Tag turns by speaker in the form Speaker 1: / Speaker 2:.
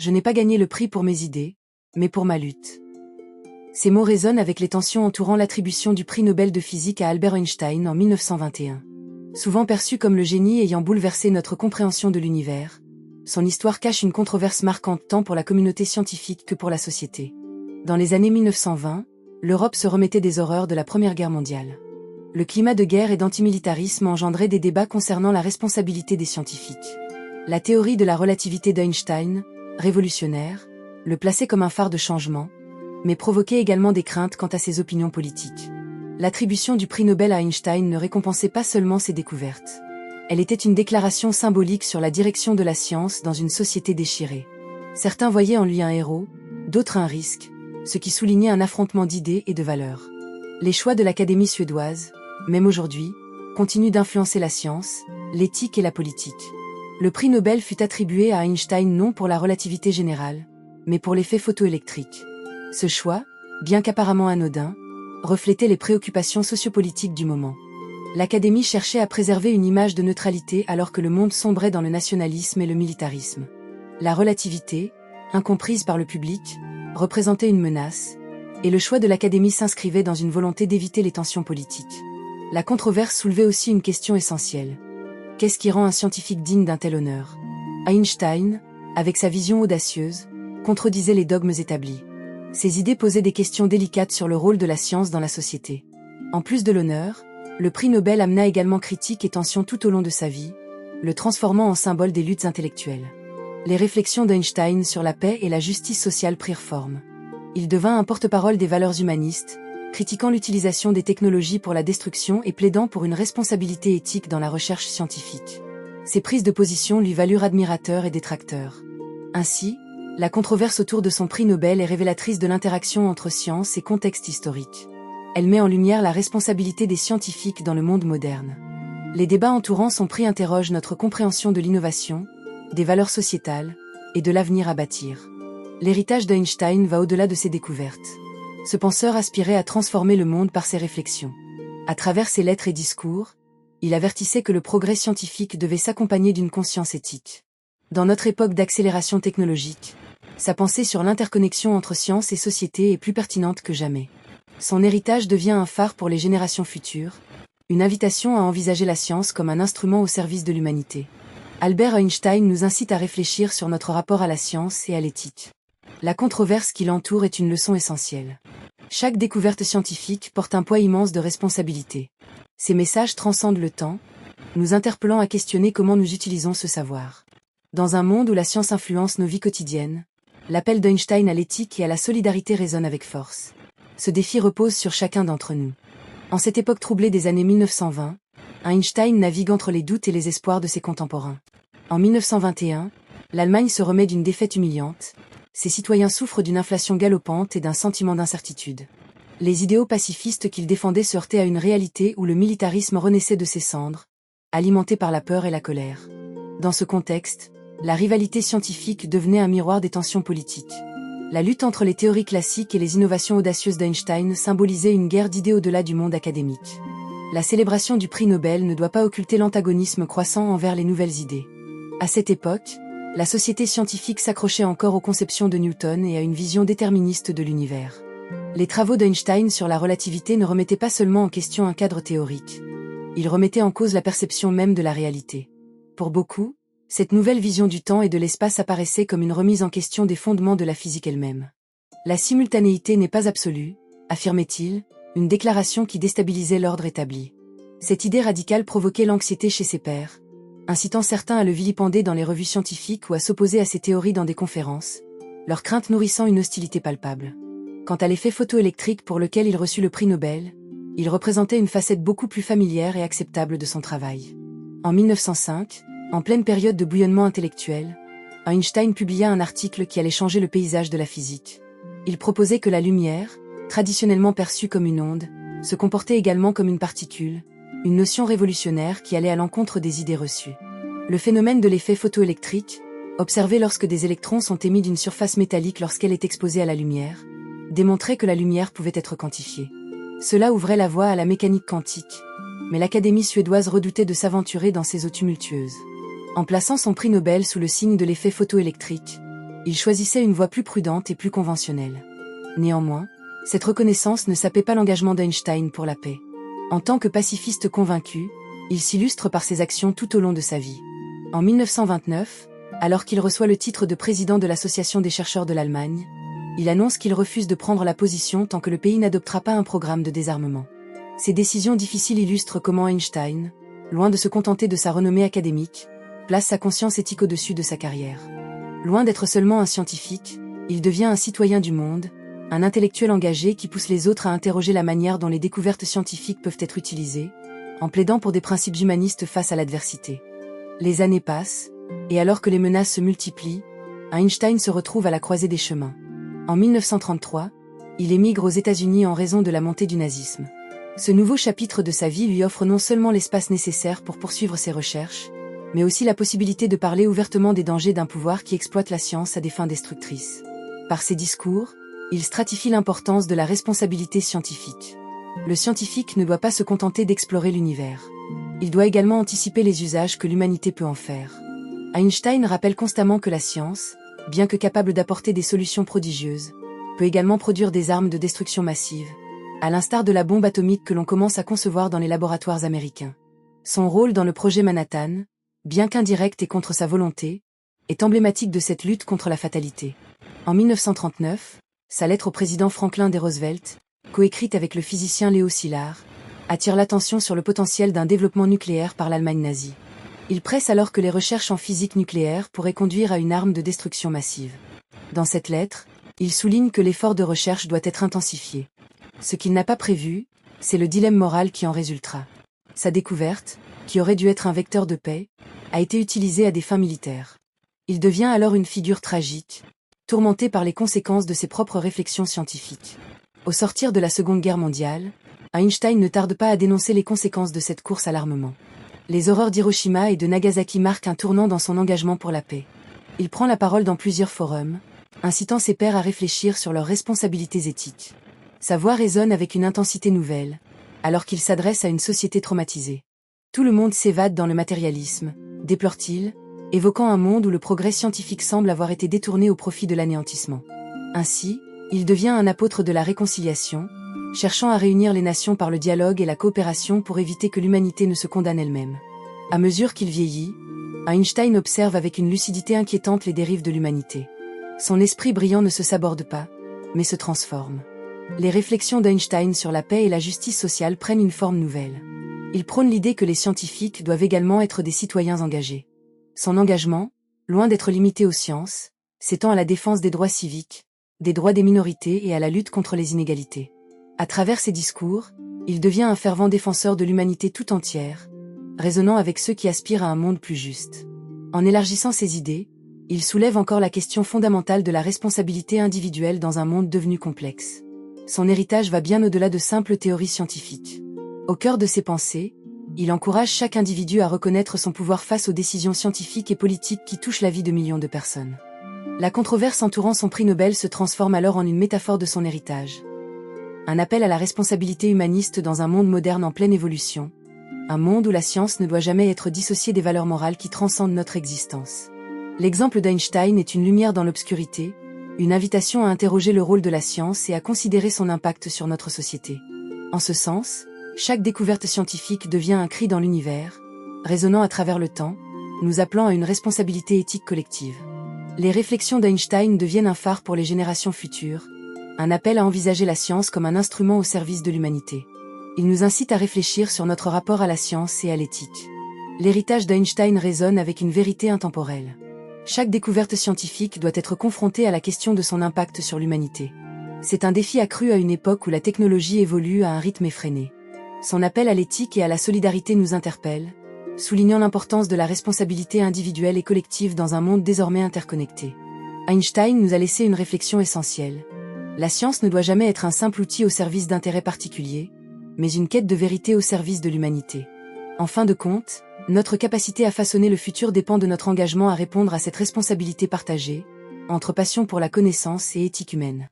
Speaker 1: Je n'ai pas gagné le prix pour mes idées, mais pour ma lutte. Ces mots résonnent avec les tensions entourant l'attribution du prix Nobel de physique à Albert Einstein en 1921. Souvent perçu comme le génie ayant bouleversé notre compréhension de l'univers, son histoire cache une controverse marquante tant pour la communauté scientifique que pour la société. Dans les années 1920, l'Europe se remettait des horreurs de la Première Guerre mondiale. Le climat de guerre et d'antimilitarisme engendrait des débats concernant la responsabilité des scientifiques. La théorie de la relativité d'Einstein, révolutionnaire, le plaçait comme un phare de changement, mais provoquait également des craintes quant à ses opinions politiques. L'attribution du prix Nobel à Einstein ne récompensait pas seulement ses découvertes. Elle était une déclaration symbolique sur la direction de la science dans une société déchirée. Certains voyaient en lui un héros, d'autres un risque, ce qui soulignait un affrontement d'idées et de valeurs. Les choix de l'Académie suédoise, même aujourd'hui, continuent d'influencer la science, l'éthique et la politique. Le prix Nobel fut attribué à Einstein non pour la relativité générale, mais pour l'effet photoélectrique. Ce choix, bien qu'apparemment anodin, reflétait les préoccupations sociopolitiques du moment. L'Académie cherchait à préserver une image de neutralité alors que le monde sombrait dans le nationalisme et le militarisme. La relativité, incomprise par le public, représentait une menace, et le choix de l'Académie s'inscrivait dans une volonté d'éviter les tensions politiques. La controverse soulevait aussi une question essentielle. Qu'est-ce qui rend un scientifique digne d'un tel honneur? Einstein, avec sa vision audacieuse, contredisait les dogmes établis. Ses idées posaient des questions délicates sur le rôle de la science dans la société. En plus de l'honneur, le prix Nobel amena également critiques et tensions tout au long de sa vie, le transformant en symbole des luttes intellectuelles. Les réflexions d'Einstein sur la paix et la justice sociale prirent forme. Il devint un porte-parole des valeurs humanistes, critiquant l'utilisation des technologies pour la destruction et plaidant pour une responsabilité éthique dans la recherche scientifique. Ses prises de position lui valurent admirateurs et détracteurs. Ainsi, la controverse autour de son prix Nobel est révélatrice de l'interaction entre science et contexte historique. Elle met en lumière la responsabilité des scientifiques dans le monde moderne. Les débats entourant son prix interrogent notre compréhension de l'innovation, des valeurs sociétales et de l'avenir à bâtir. L'héritage d'Einstein va au-delà de ses découvertes. Ce penseur aspirait à transformer le monde par ses réflexions. À travers ses lettres et discours, il avertissait que le progrès scientifique devait s'accompagner d'une conscience éthique. Dans notre époque d'accélération technologique, sa pensée sur l'interconnexion entre science et société est plus pertinente que jamais. Son héritage devient un phare pour les générations futures, une invitation à envisager la science comme un instrument au service de l'humanité. Albert Einstein nous incite à réfléchir sur notre rapport à la science et à l'éthique. La controverse qui l'entoure est une leçon essentielle. Chaque découverte scientifique porte un poids immense de responsabilité. Ces messages transcendent le temps, nous interpellant à questionner comment nous utilisons ce savoir. Dans un monde où la science influence nos vies quotidiennes, l'appel d'Einstein à l'éthique et à la solidarité résonne avec force. Ce défi repose sur chacun d'entre nous. En cette époque troublée des années 1920, Einstein navigue entre les doutes et les espoirs de ses contemporains. En 1921, l'Allemagne se remet d'une défaite humiliante, ses citoyens souffrent d'une inflation galopante et d'un sentiment d'incertitude. Les idéaux pacifistes qu'il défendait se heurtaient à une réalité où le militarisme renaissait de ses cendres, alimenté par la peur et la colère. Dans ce contexte, la rivalité scientifique devenait un miroir des tensions politiques. La lutte entre les théories classiques et les innovations audacieuses d'Einstein symbolisait une guerre d'idées au-delà du monde académique. La célébration du prix Nobel ne doit pas occulter l'antagonisme croissant envers les nouvelles idées. À cette époque, la société scientifique s'accrochait encore aux conceptions de Newton et à une vision déterministe de l'univers. Les travaux d'Einstein sur la relativité ne remettaient pas seulement en question un cadre théorique. Ils remettaient en cause la perception même de la réalité. Pour beaucoup, cette nouvelle vision du temps et de l'espace apparaissait comme une remise en question des fondements de la physique elle-même. La simultanéité n'est pas absolue, affirmait-il, une déclaration qui déstabilisait l'ordre établi. Cette idée radicale provoquait l'anxiété chez ses pairs, incitant certains à le vilipender dans les revues scientifiques ou à s'opposer à ses théories dans des conférences, leur crainte nourrissant une hostilité palpable. Quant à l'effet photoélectrique pour lequel il reçut le prix Nobel, il représentait une facette beaucoup plus familière et acceptable de son travail. En 1905, en pleine période de bouillonnement intellectuel, Einstein publia un article qui allait changer le paysage de la physique. Il proposait que la lumière, traditionnellement perçue comme une onde, se comportait également comme une particule, une notion révolutionnaire qui allait à l'encontre des idées reçues. Le phénomène de l'effet photoélectrique, observé lorsque des électrons sont émis d'une surface métallique lorsqu'elle est exposée à la lumière, démontrait que la lumière pouvait être quantifiée. Cela ouvrait la voie à la mécanique quantique, mais l'Académie suédoise redoutait de s'aventurer dans ces eaux tumultueuses. En plaçant son prix Nobel sous le signe de l'effet photoélectrique, Il choisissait une voie plus prudente et plus conventionnelle. Néanmoins, cette reconnaissance ne sapait pas l'engagement d'Einstein pour la paix. En tant que pacifiste convaincu, il s'illustre par ses actions tout au long de sa vie. En 1929, alors qu'il reçoit le titre de président de l'Association des chercheurs de l'Allemagne, il annonce qu'il refuse de prendre la position tant que le pays n'adoptera pas un programme de désarmement. Ces décisions difficiles illustrent comment Einstein, loin de se contenter de sa renommée académique, place sa conscience éthique au-dessus de sa carrière. Loin d'être seulement un scientifique, il devient un citoyen du monde, un intellectuel engagé qui pousse les autres à interroger la manière dont les découvertes scientifiques peuvent être utilisées, en plaidant pour des principes humanistes face à l'adversité. Les années passent, et alors que les menaces se multiplient, Einstein se retrouve à la croisée des chemins. En 1933, il émigre aux États-Unis en raison de la montée du nazisme. Ce nouveau chapitre de sa vie lui offre non seulement l'espace nécessaire pour poursuivre ses recherches, mais aussi la possibilité de parler ouvertement des dangers d'un pouvoir qui exploite la science à des fins destructrices. Par ses discours, il stratifie l'importance de la responsabilité scientifique. Le scientifique ne doit pas se contenter d'explorer l'univers. Il doit également anticiper les usages que l'humanité peut en faire. Einstein rappelle constamment que la science, bien que capable d'apporter des solutions prodigieuses, peut également produire des armes de destruction massive, à l'instar de la bombe atomique que l'on commence à concevoir dans les laboratoires américains. Son rôle dans le projet Manhattan, bien qu'indirect et contre sa volonté, est emblématique de cette lutte contre la fatalité. En 1939, sa lettre au président Franklin D. Roosevelt, coécrite avec le physicien Léo Szilard, attire l'attention sur le potentiel d'un développement nucléaire par l'Allemagne nazie. Il presse alors que les recherches en physique nucléaire pourraient conduire à une arme de destruction massive. Dans cette lettre, il souligne que l'effort de recherche doit être intensifié. Ce qu'il n'a pas prévu, c'est le dilemme moral qui en résultera. Sa découverte, qui aurait dû être un vecteur de paix, a été utilisée à des fins militaires. Il devient alors une figure tragique, tourmenté par les conséquences de ses propres réflexions scientifiques. Au sortir de la Seconde Guerre mondiale, Einstein ne tarde pas à dénoncer les conséquences de cette course à l'armement. Les horreurs d'Hiroshima et de Nagasaki marquent un tournant dans son engagement pour la paix. Il prend la parole dans plusieurs forums, incitant ses pairs à réfléchir sur leurs responsabilités éthiques. Sa voix résonne avec une intensité nouvelle, alors qu'il s'adresse à une société traumatisée. Tout le monde s'évade dans le matérialisme, déplore-t-il, évoquant un monde où le progrès scientifique semble avoir été détourné au profit de l'anéantissement. Ainsi, il devient un apôtre de la réconciliation, cherchant à réunir les nations par le dialogue et la coopération pour éviter que l'humanité ne se condamne elle-même. À mesure qu'il vieillit, Einstein observe avec une lucidité inquiétante les dérives de l'humanité. Son esprit brillant ne se saborde pas, mais se transforme. Les réflexions d'Einstein sur la paix et la justice sociale prennent une forme nouvelle. Il prône l'idée que les scientifiques doivent également être des citoyens engagés. Son engagement, loin d'être limité aux sciences, s'étend à la défense des droits civiques, des droits des minorités et à la lutte contre les inégalités. À travers ses discours, il devient un fervent défenseur de l'humanité tout entière, résonnant avec ceux qui aspirent à un monde plus juste. En élargissant ses idées, il soulève encore la question fondamentale de la responsabilité individuelle dans un monde devenu complexe. Son héritage va bien au-delà de simples théories scientifiques. Au cœur de ses pensées, il encourage chaque individu à reconnaître son pouvoir face aux décisions scientifiques et politiques qui touchent la vie de millions de personnes. La controverse entourant son prix Nobel se transforme alors en une métaphore de son héritage. Un appel à la responsabilité humaniste dans un monde moderne en pleine évolution, un monde où la science ne doit jamais être dissociée des valeurs morales qui transcendent notre existence. L'exemple d'Einstein est une lumière dans l'obscurité, une invitation à interroger le rôle de la science et à considérer son impact sur notre société. En ce sens, chaque découverte scientifique devient un cri dans l'univers, résonnant à travers le temps, nous appelant à une responsabilité éthique collective. Les réflexions d'Einstein deviennent un phare pour les générations futures, un appel à envisager la science comme un instrument au service de l'humanité. Il nous incite à réfléchir sur notre rapport à la science et à l'éthique. L'héritage d'Einstein résonne avec une vérité intemporelle. Chaque découverte scientifique doit être confrontée à la question de son impact sur l'humanité. C'est un défi accru à une époque où la technologie évolue à un rythme effréné. Son appel à l'éthique et à la solidarité nous interpelle, soulignant l'importance de la responsabilité individuelle et collective dans un monde désormais interconnecté. Einstein nous a laissé une réflexion essentielle. La science ne doit jamais être un simple outil au service d'intérêts particuliers, mais une quête de vérité au service de l'humanité. En fin de compte, notre capacité à façonner le futur dépend de notre engagement à répondre à cette responsabilité partagée, entre passion pour la connaissance et éthique humaine.